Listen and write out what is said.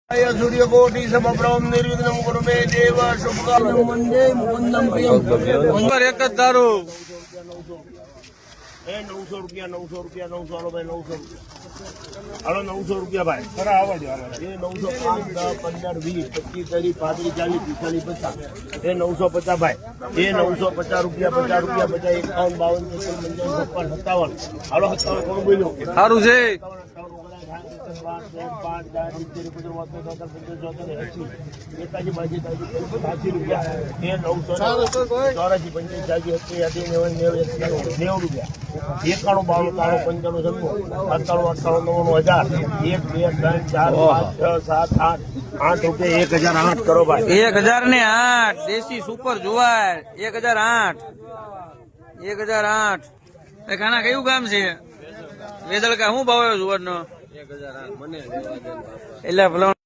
सूर्यकोटि समप्रभं निर्विघ्नं कुरु मे देव शुभकामं वन्दे मुकुन्दं प्रियं નંબર એક જ ધારું 900 રૂપિયા 900 હાલો ભાઈ 900 હાલો 900 રૂપિયા ભાઈ ખરા આવવા દો એ 905 10 15 20 25 30 40 50 50 ભાઈ એ 950 રૂપિયા 50 51 52 53 57 હાલો 57 કોણ બોલ્યો સારું છે એકાણું 92 93 95 97 98 90 1 2 3 4 5 6 7 8 રૂપિયા 1008 કરો ભાઈ 1008 દેશી સુપર જુવાર 1008 1008 ખાના કયું ગામ છે વેદળકા શું ભાવ આવ્યો જુવાર નો 1008 મને એટલે